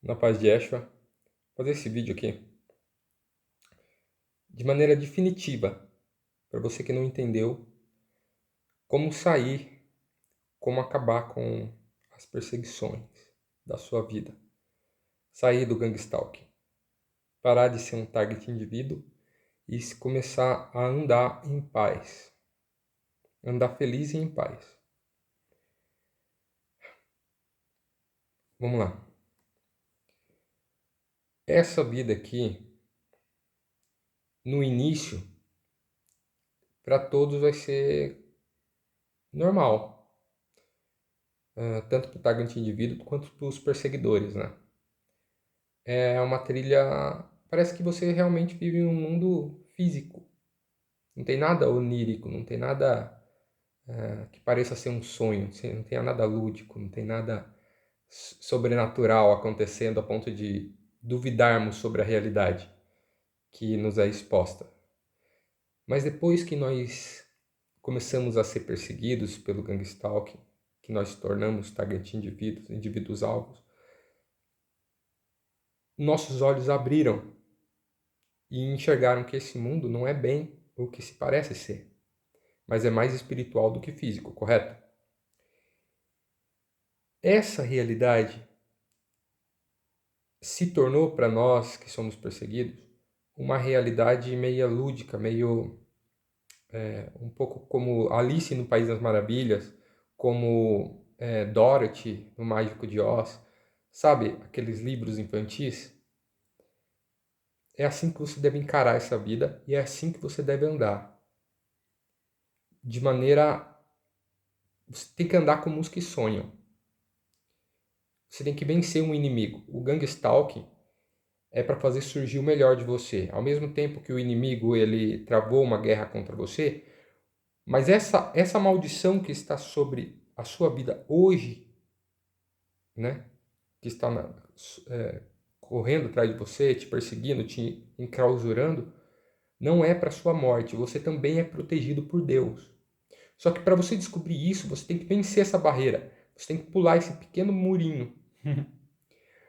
Na paz de Yeshua, vou fazer esse vídeo aqui de maneira definitiva, para você que não entendeu como sair, como acabar com as perseguições da sua vida. Sair do gangstalking, parar de ser um target indivíduo e começar a andar em paz, andar feliz e em paz. Vamos lá. Essa vida aqui, no início, para todos vai ser normal. Tanto para o target indivíduo quanto para os perseguidores, né? É uma trilha... Parece que você realmente vive num mundo físico. Não tem nada onírico, não tem nada que pareça ser um sonho, não tem nada lúdico, não tem nada sobrenatural acontecendo a ponto de duvidarmos sobre a realidade que nos é exposta. Mas depois que nós começamos a ser perseguidos pelo gangstalking, que nós tornamos target indivíduos alvos, nossos olhos abriram e enxergaram que esse mundo não é bem o que se parece ser, mas é mais espiritual do que físico, correto? Essa realidade se tornou para nós que somos perseguidos uma realidade meio lúdica, meio um pouco como Alice no País das Maravilhas, como Dorothy no Mágico de Oz, sabe, aqueles livros infantis? É assim que você deve encarar essa vida e é assim que você deve andar. De maneira... Você tem que andar como os que sonham. Você tem que vencer um inimigo. O gangstalking é para fazer surgir o melhor de você. Ao mesmo tempo que o inimigo ele travou uma guerra contra você, mas essa maldição que está sobre a sua vida hoje, né, que está correndo atrás de você, te perseguindo, te enclausurando, não é para sua morte. Você também é protegido por Deus. Só que para você descobrir isso, você tem que vencer essa barreira. Você tem que pular esse pequeno murinho.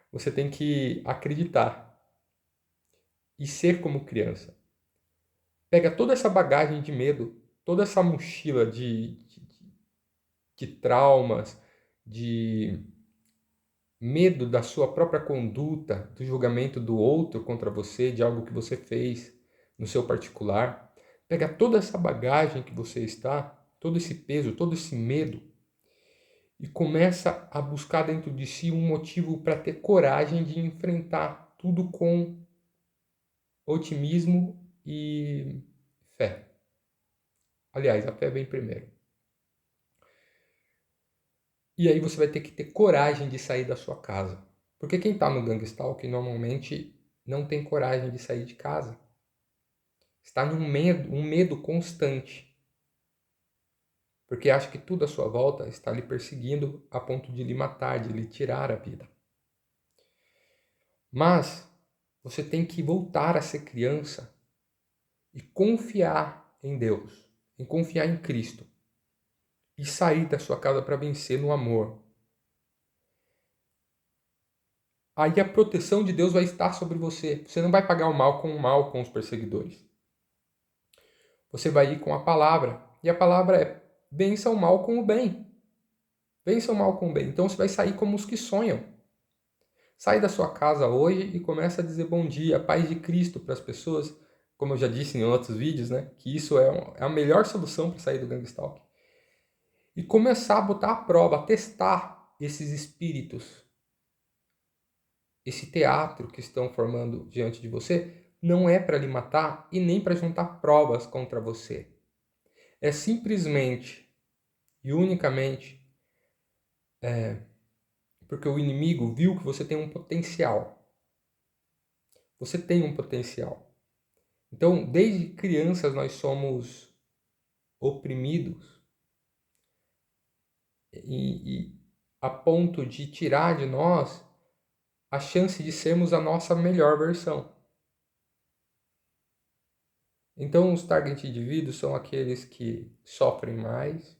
Você tem que acreditar e ser como criança. Pega toda essa bagagem de medo, toda essa mochila de traumas, de medo da sua própria conduta, do julgamento do outro contra você, de algo que você fez no seu particular. Pega toda essa bagagem que você está, todo esse peso, todo esse medo, e começa a buscar dentro de si um motivo para ter coragem de enfrentar tudo com otimismo e fé. Aliás, a fé vem primeiro. E aí você vai ter que ter coragem de sair da sua casa. Porque quem está no gangstalking normalmente não tem coragem de sair de casa. Está num um medo constante. Porque acha que tudo à sua volta está lhe perseguindo a ponto de lhe matar, de lhe tirar a vida. Mas você tem que voltar a ser criança e confiar em Deus, em confiar em Cristo. E sair da sua casa para vencer no amor. Aí a proteção de Deus vai estar sobre você. Você não vai pagar o mal com os perseguidores. Você vai ir com a palavra. E a palavra é: vença o mal com o bem. Vença o mal com o bem. Então você vai sair como os que sonham. Sai da sua casa hoje e começa a dizer bom dia, paz de Cristo para as pessoas. Como eu já disse em outros vídeos, né? Que isso é a melhor solução para sair do gangstalking. E começar a botar à prova, a testar esses espíritos. Esse teatro que estão formando diante de você não é para lhe matar e nem para juntar provas contra você. É simplesmente e unicamente porque o inimigo viu que você tem um potencial. Você tem um potencial. Então, desde crianças nós somos oprimidos e a ponto de tirar de nós a chance de sermos a nossa melhor versão. Então, os target indivíduos são aqueles que sofrem mais.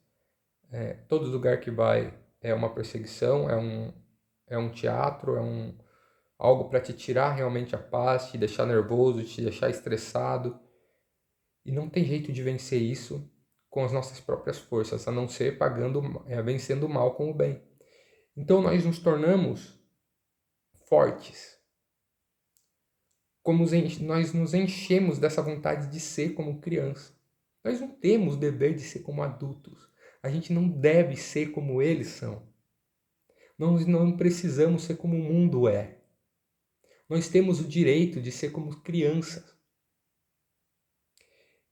Todo lugar que vai é uma perseguição, é um teatro, algo para te tirar realmente a paz, te deixar nervoso, te deixar estressado. E não tem jeito de vencer isso com as nossas próprias forças, a não ser vencendo o mal com o bem. Então nós nos tornamos fortes. Nós nos enchemos dessa vontade de ser como criança. Nós não temos o dever de ser como adultos. A gente não deve ser como eles são. Nós não precisamos ser como o mundo é. Nós temos o direito de ser como crianças.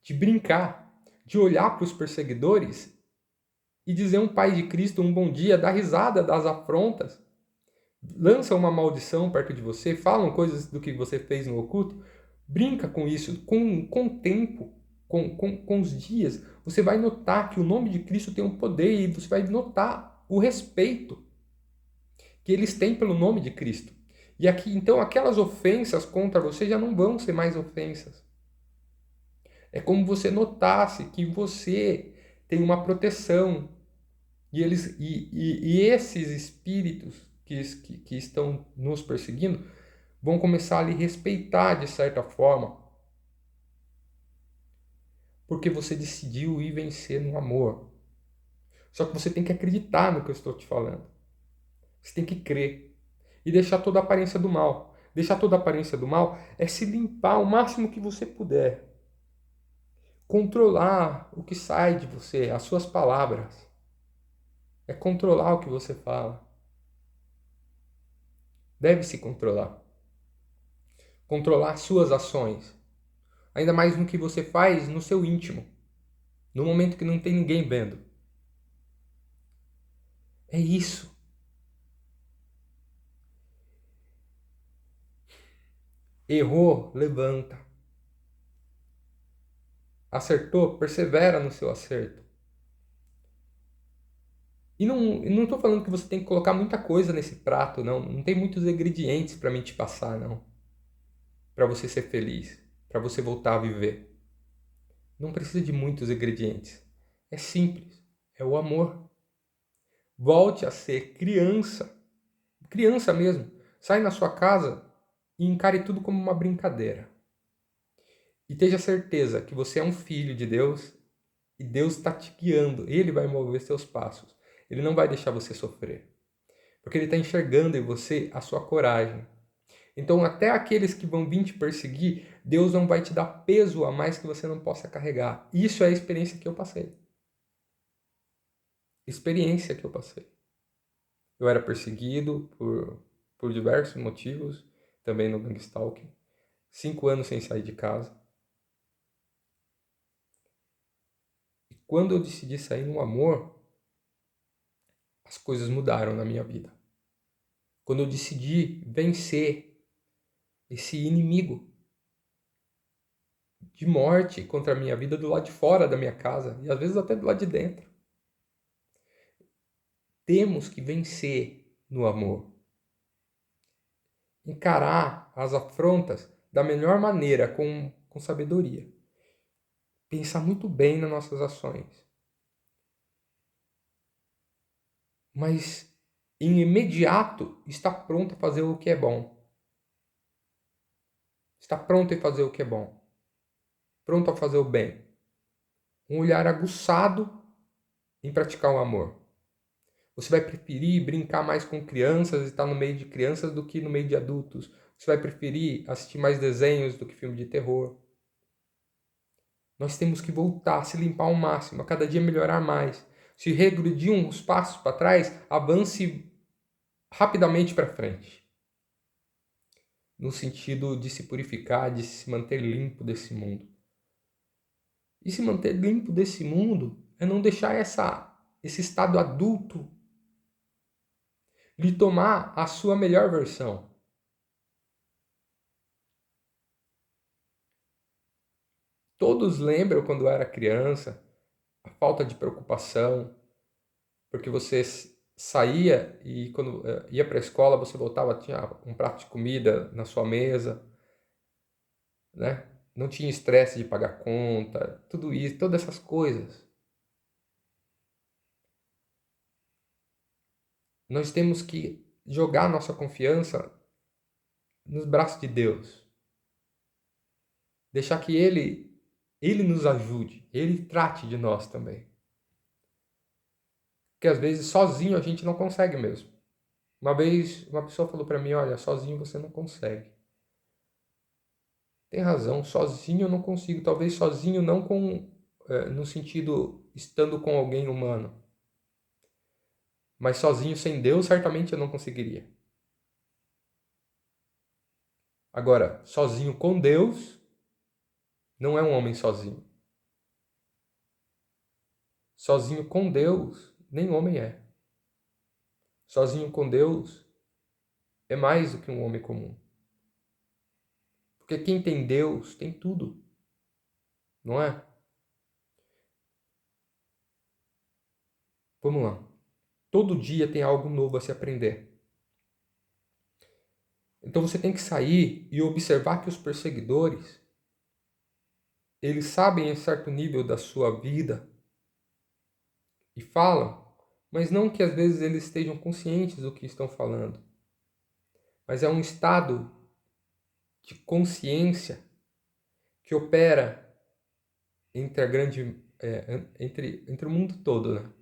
De brincar, de olhar para os perseguidores e dizer um Pai de Cristo, um bom dia, dar risada das afrontas, lança uma maldição perto de você, falam coisas do que você fez no oculto, brinca com isso, com o tempo, com os dias, você vai notar que o nome de Cristo tem um poder e você vai notar o respeito que eles têm pelo nome de Cristo. E aqui, então, aquelas ofensas contra você já não vão ser mais ofensas. É como você notasse que você tem uma proteção e esses espíritos que estão nos perseguindo vão começar a lhe respeitar de certa forma, porque você decidiu ir vencer no amor. Só que você tem que acreditar no que eu estou te falando. Você tem que crer e deixar toda a aparência do mal. Deixar toda a aparência do mal é se limpar o máximo que você puder. Controlar o que sai de você, as suas palavras. É controlar o que você fala. Deve se controlar. Controlar as suas ações. Ainda mais no que você faz no seu íntimo. No momento que não tem ninguém vendo. É isso. Errou, levanta. Acertou, persevera no seu acerto. E não estou falando que você tem que colocar muita coisa nesse prato, não. Não tem muitos ingredientes para mim te passar, não. Para você ser feliz, para você voltar a viver. Não precisa de muitos ingredientes. É simples, é o amor. Volte a ser criança, criança mesmo. Sai na sua casa e encare tudo como uma brincadeira. E tenha certeza que você é um filho de Deus e Deus está te guiando. Ele vai mover seus passos. Ele não vai deixar você sofrer. Porque Ele está enxergando em você a sua coragem. Então, até aqueles que vão vir te perseguir, Deus não vai te dar peso a mais que você não possa carregar. Isso é a experiência que eu passei. Experiência que eu passei. Eu era perseguido por diversos motivos, também no gangstalking. 5 anos sem sair de casa. E quando eu decidi sair no amor, as coisas mudaram na minha vida. Quando eu decidi vencer esse inimigo de morte contra a minha vida do lado de fora da minha casa e às vezes até do lado de dentro. Temos que vencer no amor. Encarar as afrontas da melhor maneira, com sabedoria. Pensar muito bem nas nossas ações. Mas em imediato está pronto a fazer o que é bom. Está pronto a fazer o que é bom. Pronto a fazer o bem. Um olhar aguçado em praticar o amor. Você vai preferir brincar mais com crianças e estar no meio de crianças do que no meio de adultos. Você vai preferir assistir mais desenhos do que filme de terror. Nós temos que voltar, se limpar ao máximo, a cada dia melhorar mais. Se regredir uns passos para trás, avance rapidamente para frente. No sentido de se purificar, de se manter limpo desse mundo. E se manter limpo desse mundo é não deixar esse estado adulto lhe tomar a sua melhor versão. Todos lembram quando era criança, a falta de preocupação, porque você saía e quando ia para a escola, você voltava, tinha um prato de comida na sua mesa, né? Não tinha estresse de pagar conta, tudo isso, todas essas coisas. Nós temos que jogar nossa confiança nos braços de Deus. Deixar que Ele nos ajude, Ele trate de nós também. Porque às vezes sozinho a gente não consegue mesmo. Uma vez uma pessoa falou para mim, olha, sozinho você não consegue. Tem razão, sozinho eu não consigo. Talvez sozinho não no sentido estando com alguém humano. Mas sozinho sem Deus certamente eu não conseguiria. Agora, sozinho com Deus não é um homem sozinho. Sozinho com Deus nem homem é. Sozinho com Deus é mais do que um homem comum. Porque quem tem Deus tem tudo, não é? Vamos lá. Todo dia tem algo novo a se aprender. Então você tem que sair e observar que os perseguidores, eles sabem em certo nível da sua vida e falam, mas não que às vezes eles estejam conscientes do que estão falando. Mas é um estado de consciência que opera entre entre o mundo todo, né?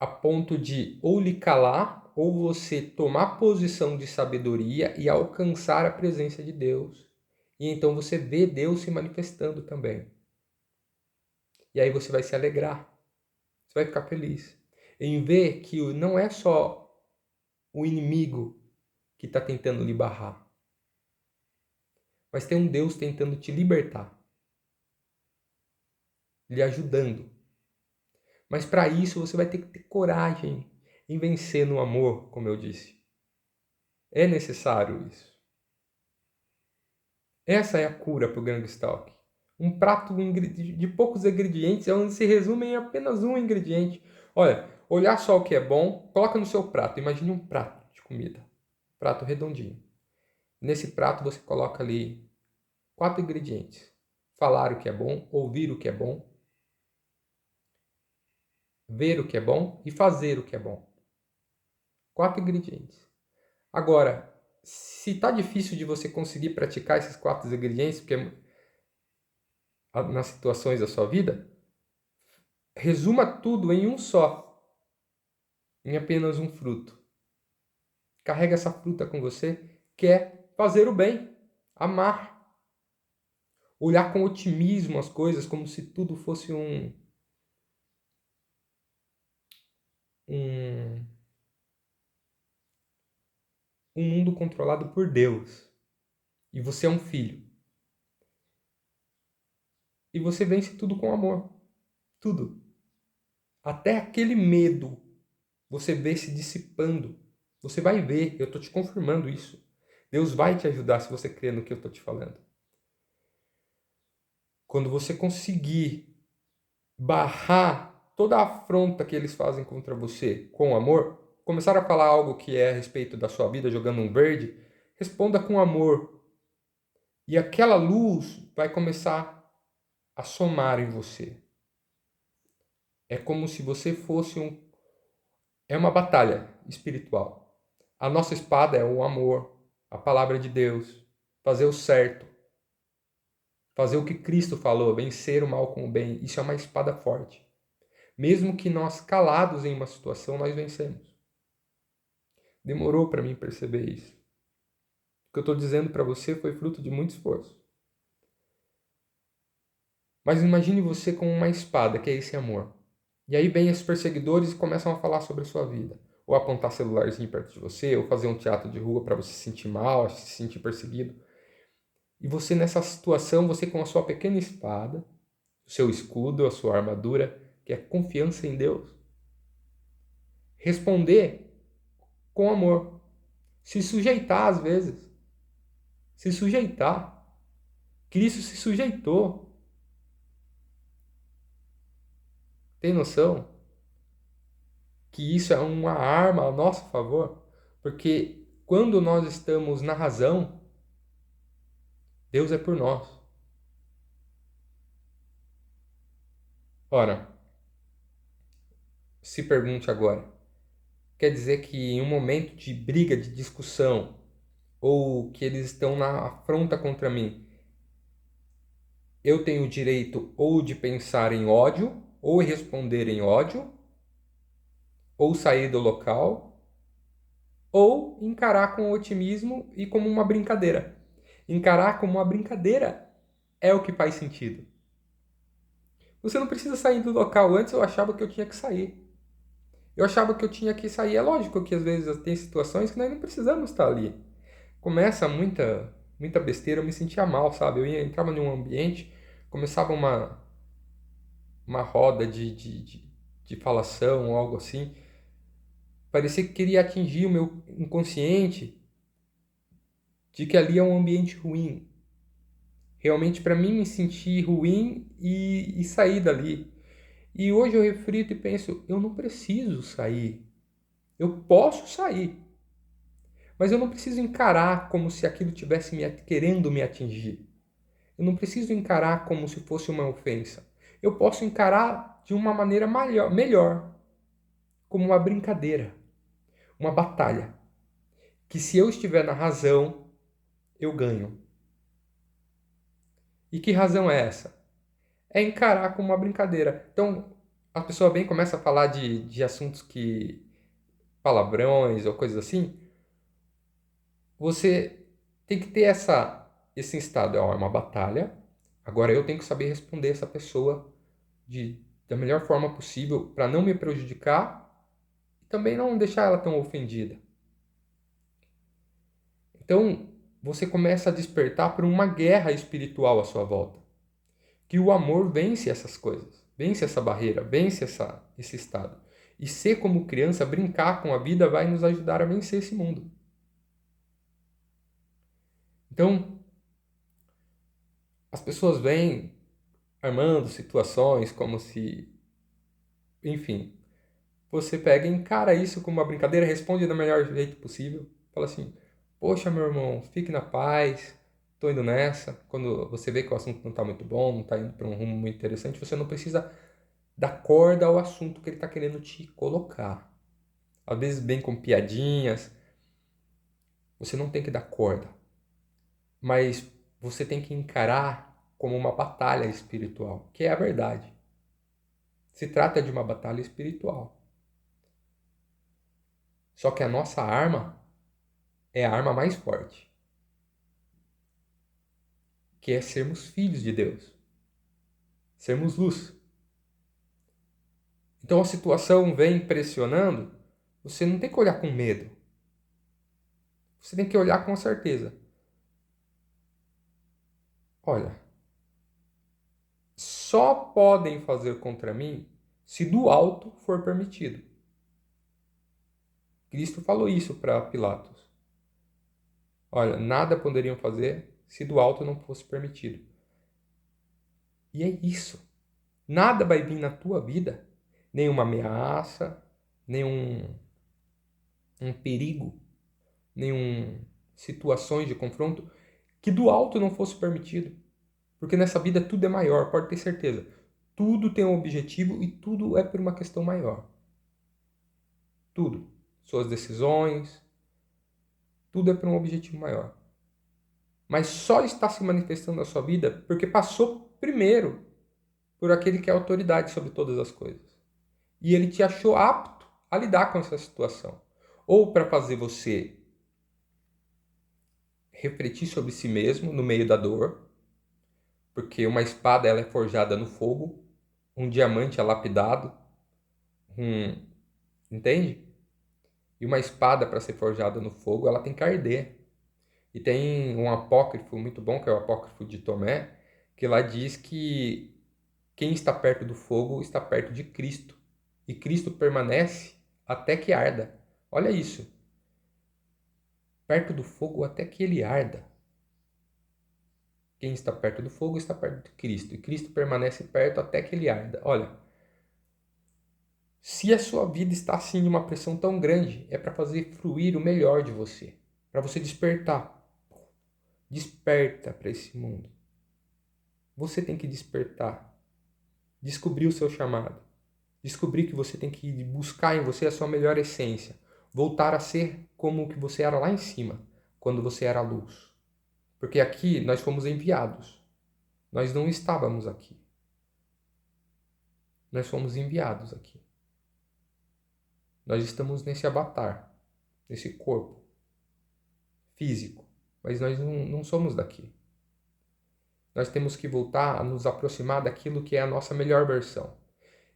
A ponto de ou lhe calar, ou você tomar posição de sabedoria e alcançar a presença de Deus. E então você vê Deus se manifestando também. E aí você vai se alegrar. Você vai ficar feliz. Em ver que não é só o inimigo que está tentando lhe barrar. Mas tem um Deus tentando te libertar. Lhe ajudando. Mas para isso você vai ter que ter coragem em vencer no amor, como eu disse. É necessário isso. Essa é a cura para o Gangstalk. Um prato de poucos ingredientes é onde se resume em apenas um ingrediente. Olha, olhar só o que é bom, coloca no seu prato. Imagine um prato de comida. Prato redondinho. Nesse prato você coloca ali 4 ingredientes. Falar o que é bom, ouvir o que é bom, ver o que é bom e fazer o que é bom. 4 ingredientes. Agora, se está difícil de você conseguir praticar esses 4 ingredientes, porque nas situações da sua vida, resuma tudo em um só, em apenas um fruto. Carrega essa fruta com você, que é fazer o bem, amar. Olhar com otimismo as coisas, como se tudo fosse um, um mundo controlado por Deus. E você é um filho. E você vence tudo com amor. Tudo. Até aquele medo você vê se dissipando. Você vai ver, eu estou te confirmando isso. Deus vai te ajudar se você crer no que eu estou te falando. Quando você conseguir barrar toda a afronta que eles fazem contra você com amor, começar a falar algo que é a respeito da sua vida, jogando um verde, responda com amor. E aquela luz vai começar a somar em você. É como se você fosse É uma batalha espiritual. A nossa espada é o amor, a palavra de Deus, fazer o certo, fazer o que Cristo falou, vencer o mal com o bem. Isso é uma espada forte. Mesmo que nós calados em uma situação, nós vencemos. Demorou para mim perceber isso. O que eu estou dizendo para você foi fruto de muito esforço. Mas imagine você com uma espada, que é esse amor. E aí vem esses perseguidores e começam a falar sobre a sua vida. Ou apontar celularzinho perto de você, ou fazer um teatro de rua para você se sentir mal, se sentir perseguido. E você nessa situação, você com a sua pequena espada, o seu escudo, a sua armadura, que é confiança em Deus, responder com amor. Se sujeitar às vezes. Se sujeitar. Cristo se sujeitou. Tem noção que isso é uma arma a nosso favor? Porque quando nós estamos na razão, Deus é por nós. Ora, se pergunte agora, quer dizer que em um momento de briga, de discussão, ou que eles estão na afronta contra mim, eu tenho o direito ou de pensar em ódio, ou responder em ódio, ou sair do local, ou encarar com otimismo e como uma brincadeira. Encarar como uma brincadeira é o que faz sentido. Você não precisa sair do local. Antes eu achava que eu tinha que sair. Eu achava que eu tinha que sair. É lógico que às vezes tem situações que nós não precisamos estar ali. Começa muita besteira, eu me sentia mal, sabe? Entrava num ambiente, começava uma roda de falação ou algo assim. Parecia que queria atingir o meu inconsciente de que ali é um ambiente ruim. Realmente, para mim, me sentir ruim e sair dali. E hoje eu reflito e penso, eu não preciso sair. Eu posso sair, mas eu não preciso encarar como se aquilo tivesse querendo me atingir. Eu não preciso encarar como se fosse uma ofensa. Eu posso encarar de uma maneira melhor, como uma brincadeira, uma batalha. Que se eu estiver na razão, eu ganho. E que razão é essa? É encarar como uma brincadeira. Então, a pessoa vem e começa a falar de assuntos que palavrões ou coisas assim. Você tem que ter esse estado. Ó, é uma batalha. Agora eu tenho que saber responder essa pessoa da melhor forma possível para não me prejudicar e também não deixar ela tão ofendida. Então, você começa a despertar para uma guerra espiritual à sua volta. Que o amor vence essas coisas, vence essa barreira, vence esse estado. E ser como criança, brincar com a vida vai nos ajudar a vencer esse mundo. Então, as pessoas vêm armando situações como se, enfim, você pega e encara isso como uma brincadeira, responde do melhor jeito possível, fala assim: poxa, meu irmão, fique na paz, tô indo nessa. Quando você vê que o assunto não tá muito bom, não tá indo para um rumo muito interessante, você não precisa dar corda ao assunto que ele tá querendo te colocar. Às vezes vem com piadinhas, você não tem que dar corda, mas você tem que encarar como uma batalha espiritual, que é a verdade. Se trata de uma batalha espiritual. Só que a nossa arma é a arma mais forte, que é sermos filhos de Deus, sermos luz. Então a situação vem pressionando, você não tem que olhar com medo. Você tem que olhar com certeza. Olha, só podem fazer contra mim se do alto for permitido. Cristo falou isso para Pilatos. Olha, nada poderiam fazer se do alto não fosse permitido. E é isso. Nada vai vir na tua vida, nenhuma ameaça, nenhum perigo, nenhum situações de confronto que do alto não fosse permitido. Porque nessa vida tudo é maior, pode ter certeza. Tudo tem um objetivo e tudo é por uma questão maior. Tudo. Suas decisões, tudo é por um objetivo maior. Mas só está se manifestando na sua vida porque passou primeiro por aquele que é autoridade sobre todas as coisas. E ele te achou apto a lidar com essa situação. Ou para fazer você refletir sobre si mesmo no meio da dor, porque uma espada ela é forjada no fogo, um diamante é lapidado, entende? E uma espada para ser forjada no fogo, ela tem que arder. E tem um apócrifo muito bom, que é o apócrifo de Tomé, que lá diz que quem está perto do fogo está perto de Cristo. E Cristo permanece até que arda. Olha isso. Perto do fogo até que ele arda. Quem está perto do fogo está perto de Cristo. E Cristo permanece perto até que ele arda. Olha, se a sua vida está assim em uma pressão tão grande, é para fazer fluir o melhor de você. Para você despertar. Desperta para esse mundo. Você tem que despertar. Descobrir o seu chamado. Descobrir que você tem que buscar em você a sua melhor essência. voltar a ser como o que você era lá em cima, quando você era luz. Porque aqui nós fomos enviados. Nós não estávamos aqui. Nós fomos enviados aqui. Nós estamos nesse avatar, nesse corpo físico, mas nós não somos daqui. Nós temos que voltar a nos aproximar daquilo que é a nossa melhor versão.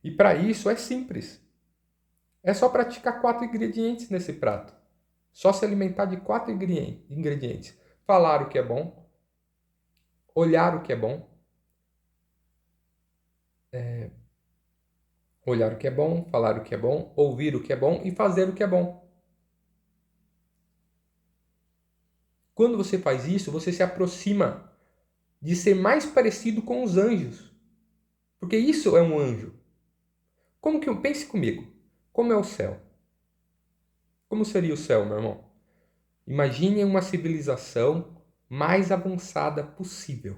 E para isso é simples. É só praticar 4 ingredientes nesse prato. Só se alimentar de 4 ingredientes. Falar o que é bom, olhar o que é bom, olhar o que é bom, falar o que é bom, ouvir o que é bom e fazer o que é bom. Quando você faz isso, você se aproxima de ser mais parecido com os anjos. Porque isso é um anjo. Como que pense comigo? Como é o céu? Como seria o céu, meu irmão? Imagine uma civilização mais avançada possível.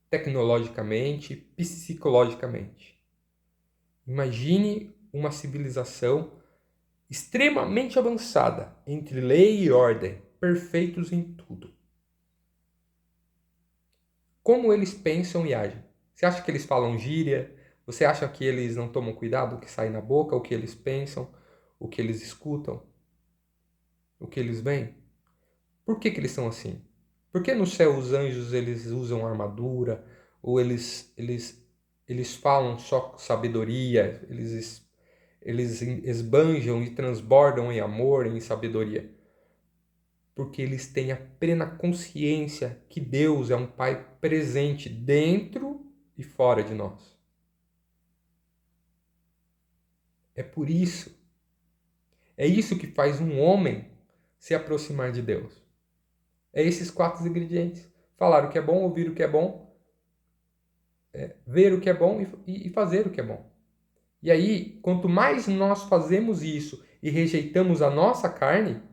Tecnologicamente, psicologicamente. Imagine uma civilização extremamente avançada, entre lei e ordem, perfeitos em tudo. Como eles pensam e agem? Você acha que eles falam gíria? Você acha que eles não tomam cuidado do que sai na boca, o que eles pensam, o que eles escutam, o que eles veem? Por que eles são assim? Por que no céu os anjos eles usam armadura? Ou eles falam só sabedoria? Eles esbanjam e transbordam em amor, em sabedoria? Porque eles têm a plena consciência que Deus é um Pai presente dentro e fora de nós. É por isso. É isso que faz um homem se aproximar de Deus. É esses 4 ingredientes. Falar o que é bom, ouvir o que é bom, ver o que é bom e fazer o que é bom. E aí, quanto mais nós fazemos isso e rejeitamos a nossa carne,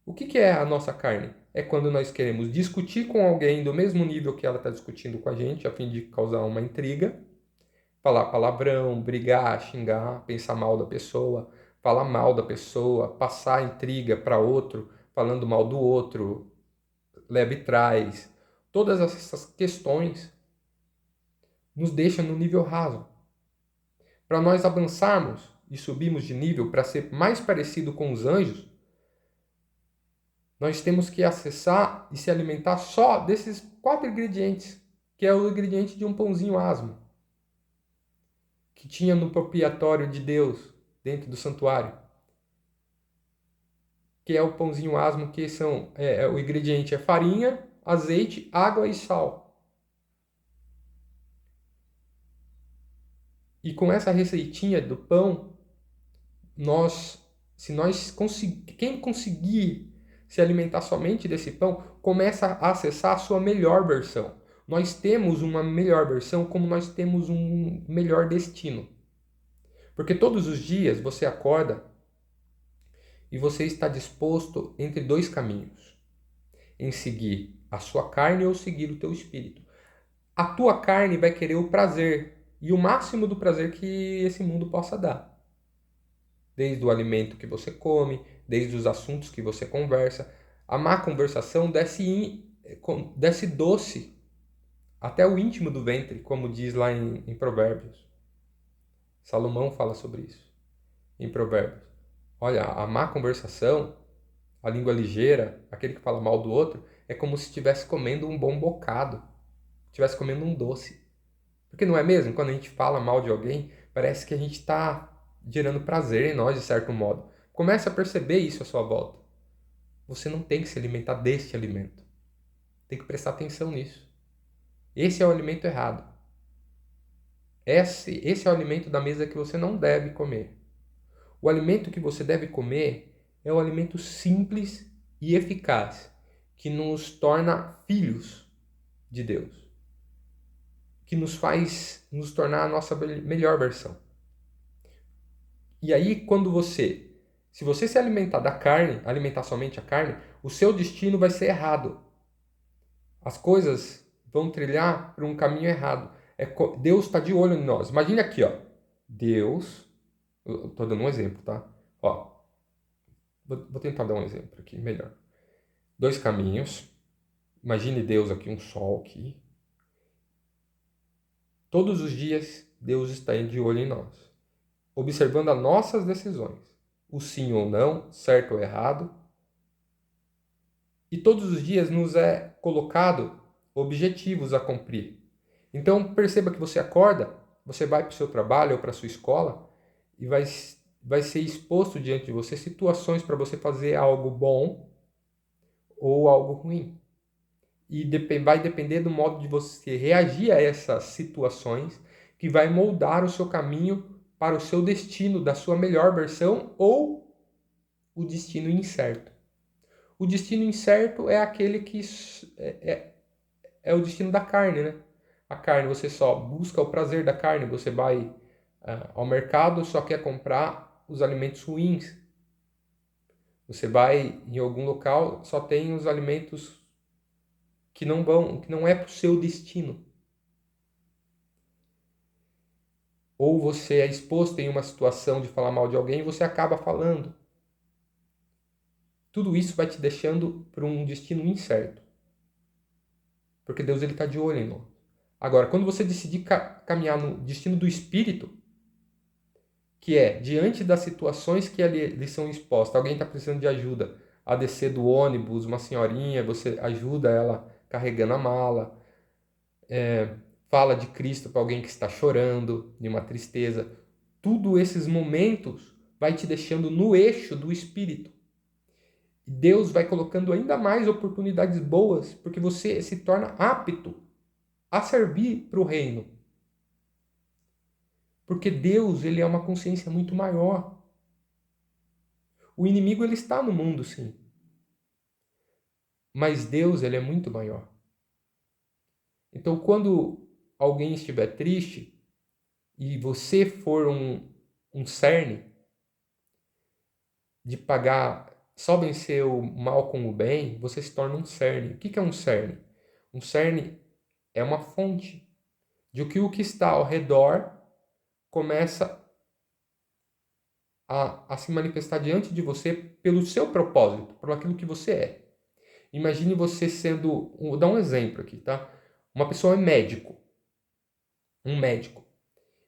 o que é a nossa carne? É quando nós queremos discutir com alguém do mesmo nível que ela está discutindo com a gente, a fim de causar uma intriga, falar palavrão, brigar, xingar, pensar mal da pessoa, falar mal da pessoa, passar intriga para outro, falando mal do outro, leva e traz. Todas essas questões nos deixam no nível raso. Para nós avançarmos e subirmos de nível para ser mais parecido com os anjos, nós temos que acessar e se alimentar só desses 4 ingredientes, que é o ingrediente de um pãozinho asmo, que tinha no propriatório de Deus, dentro do santuário. Que é o pãozinho asmo, que o ingrediente é farinha, azeite, água e sal. E com essa receitinha do pão, quem conseguir se alimentar somente desse pão, começa a acessar a sua melhor versão. Nós temos uma melhor versão como nós temos um melhor destino. Porque todos os dias você acorda e você está disposto entre 2 caminhos. Em seguir a sua carne ou seguir o teu espírito. A tua carne vai querer o prazer e o máximo do prazer que esse mundo possa dar. Desde o alimento que você come, desde os assuntos que você conversa. A má conversação desce doce até o íntimo do ventre, como diz lá em Provérbios. Salomão fala sobre isso em Provérbios. Olha, a má conversação, a língua ligeira, aquele que fala mal do outro, é como se estivesse comendo um bom bocado, estivesse comendo um doce. Porque não é mesmo? Quando a gente fala mal de alguém, parece que a gente está gerando prazer em nós, de certo modo. Comece a perceber isso à sua volta. Você não tem que se alimentar deste alimento. Tem que prestar atenção nisso. Esse é o alimento errado. Esse é o alimento da mesa que você não deve comer. O alimento que você deve comer é o alimento simples e eficaz, que nos torna filhos de Deus, que nos faz nos tornar a nossa melhor versão. E aí, se você se alimentar da carne, alimentar somente a carne, o seu destino vai ser errado. As coisas vão trilhar por um caminho errado. Deus está de olho em nós. Imagine aqui, ó. Deus, eu estou dando um exemplo, tá? Ó, Vou tentar dar um exemplo aqui, melhor. Dois caminhos. Imagine Deus aqui, um sol aqui. Todos os dias, Deus está de olho em nós, observando as nossas decisões, o sim ou não, certo ou errado. E todos os dias nos é colocado objetivos a cumprir. Então, perceba que você acorda, você vai para o seu trabalho ou para a sua escola e vai ser exposto diante de você situações para você fazer algo bom ou algo ruim. E vai depender do modo de você reagir a essas situações que vai moldar o seu caminho para o seu destino, da sua melhor versão ou o destino incerto. O destino incerto é aquele que é o destino da carne, né? A carne, você só busca o prazer da carne, você vai ao mercado, só quer comprar os alimentos ruins. Você vai em algum local, só tem os alimentos que não é para o seu destino. Ou você é exposto em uma situação de falar mal de alguém e você acaba falando. Tudo isso vai te deixando para um destino incerto. Porque Deus está de olho em nós. Agora, quando você decidir caminhar no destino do Espírito, que é diante das situações que lhes são expostas, alguém está precisando de ajuda a descer do ônibus, uma senhorinha, você ajuda ela carregando a mala, fala de Cristo para alguém que está chorando, de uma tristeza. Tudo esses momentos vai te deixando no eixo do Espírito. E Deus vai colocando ainda mais oportunidades boas, porque você se torna apto a servir para o reino. Porque Deus, ele é uma consciência muito maior. O inimigo, ele está no mundo, sim. Mas Deus, ele é muito maior. Então, quando alguém estiver triste e você for um cerne de pagar, só vencer o mal com o bem, você se torna um cerne. O que é um cerne? Um cerne é uma fonte de que o que está ao redor começa a se manifestar diante de você pelo seu propósito, por aquilo que você é. Imagine você sendo, vou dar um exemplo aqui, tá? Uma pessoa é médico, um médico,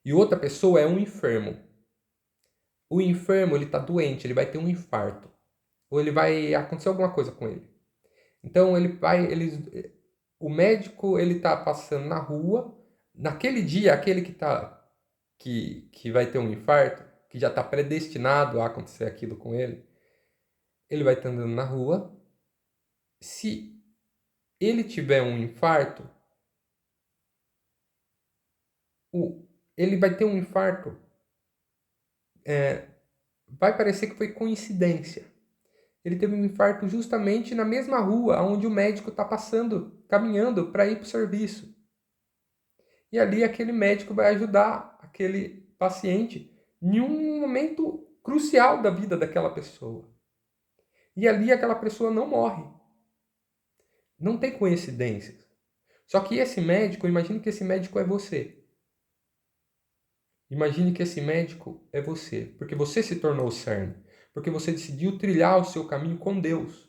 e outra pessoa é um enfermo. O enfermo, ele está doente, ele vai ter um infarto, ou ele vai acontecer alguma coisa com ele. Então o médico, ele está passando na rua, naquele dia, aquele que vai ter um infarto, que já está predestinado a acontecer aquilo com ele vai estar andando na rua. Se ele tiver um infarto, ele vai ter um infarto. Vai parecer que foi coincidência. Ele teve um infarto justamente na mesma rua onde o médico está passando, caminhando para ir para o serviço. E ali aquele médico vai ajudar aquele paciente em um momento crucial da vida daquela pessoa. E ali aquela pessoa não morre. Não tem coincidências. Só que esse médico, imagine que esse médico é você. Imagine que esse médico é você, porque você se tornou o cerne, porque você decidiu trilhar o seu caminho com Deus,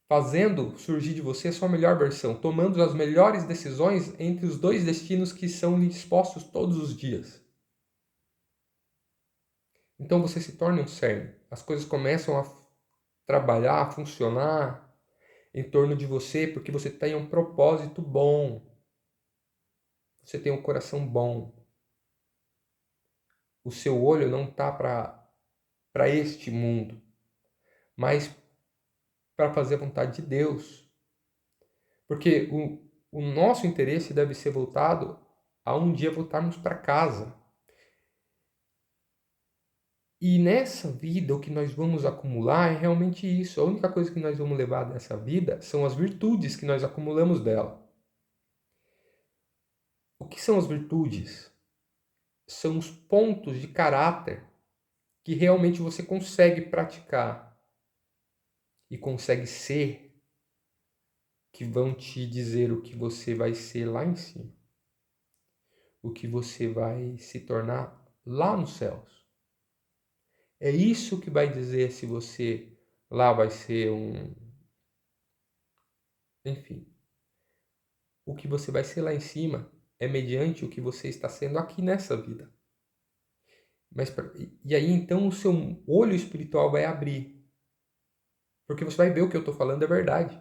fazendo surgir de você a sua melhor versão, tomando as melhores decisões entre os dois destinos que são lhe expostos todos os dias. Então você se torna um cerne. As coisas começam a trabalhar, a funcionar em torno de você, porque você tem um propósito bom. Você tem um coração bom. O seu olho não está para este mundo, mas para fazer a vontade de Deus. Porque o nosso interesse deve ser voltado a um dia voltarmos para casa. E nessa vida, o que nós vamos acumular é realmente isso. A única coisa que nós vamos levar dessa vida são as virtudes que nós acumulamos dela. O que são as virtudes? São os pontos de caráter que realmente você consegue praticar e consegue ser, que vão te dizer o que você vai ser lá em cima, o que você vai se tornar lá nos céus. É isso que vai dizer se você lá vai ser um... Enfim, o que você vai ser lá em cima é mediante o que você está sendo aqui nessa vida. E aí então o seu olho espiritual vai abrir. Porque você vai ver o que eu estou falando é verdade.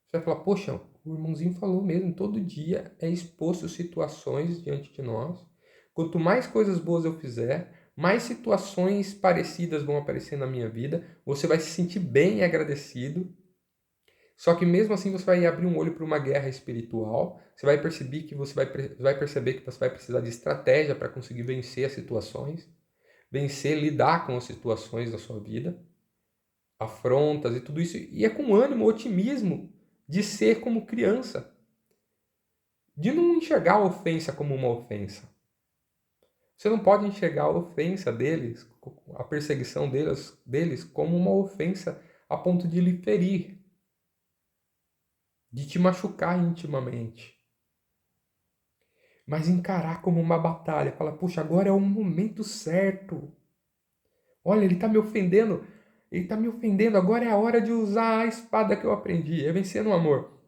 Você vai falar, poxa, o irmãozinho falou mesmo, todo dia é exposto situações diante de nós. Quanto mais coisas boas eu fizer, mais situações parecidas vão aparecer na minha vida. Você vai se sentir bem e agradecido. Só que mesmo assim você vai abrir um olho para uma guerra espiritual. Você vai perceber que vai perceber que você vai precisar de estratégia para conseguir vencer as situações, vencer, lidar com as situações da sua vida, afrontas e tudo isso. E é com ânimo, otimismo de ser como criança, de não enxergar a ofensa como uma ofensa. Você não pode enxergar a ofensa deles, a perseguição deles como uma ofensa a ponto de lhe ferir, de te machucar intimamente. Mas encarar como uma batalha, falar, puxa, agora é o momento certo. Olha, ele está me ofendendo, agora é a hora de usar a espada que eu aprendi, é vencer no amor.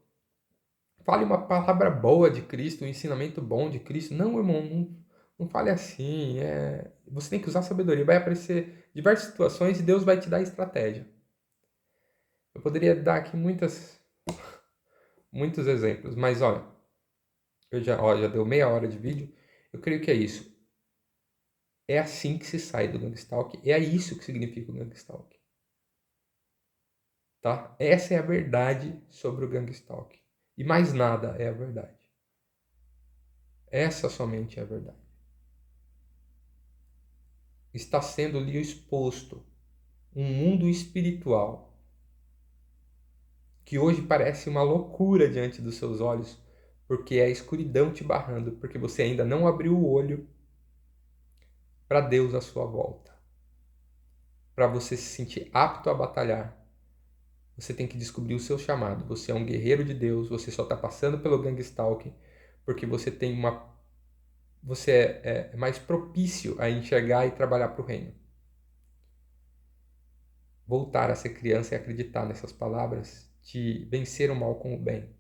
Fale uma palavra boa de Cristo, um ensinamento bom de Cristo. Não, irmão, não fale assim. Você tem que usar sabedoria. Vai aparecer diversas situações e Deus vai te dar estratégia. Eu poderia dar aqui muitos exemplos, mas olha, já deu meia hora de vídeo. Eu creio que é isso. É assim que se sai do Gangstalk. É isso que significa o Gangstalk. Tá? Essa é a verdade sobre o Gangstalk. E mais nada é a verdade. Essa somente é a verdade. Está sendo lhe exposto um mundo espiritual que hoje parece uma loucura diante dos seus olhos, porque é a escuridão te barrando, porque você ainda não abriu o olho para Deus à sua volta. Para você se sentir apto a batalhar, você tem que descobrir o seu chamado. Você é um guerreiro de Deus, você só está passando pelo Gangstalk porque você tem você é mais propício a enxergar e trabalhar para o reino. Voltar a ser criança e acreditar nessas palavras de vencer o mal com o bem.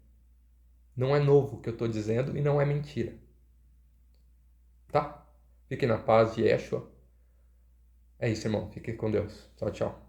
Não é novo o que eu estou dizendo e não é mentira. Tá? Fique na paz de Yeshua. É isso, irmão. Fique com Deus. Tchau, tchau.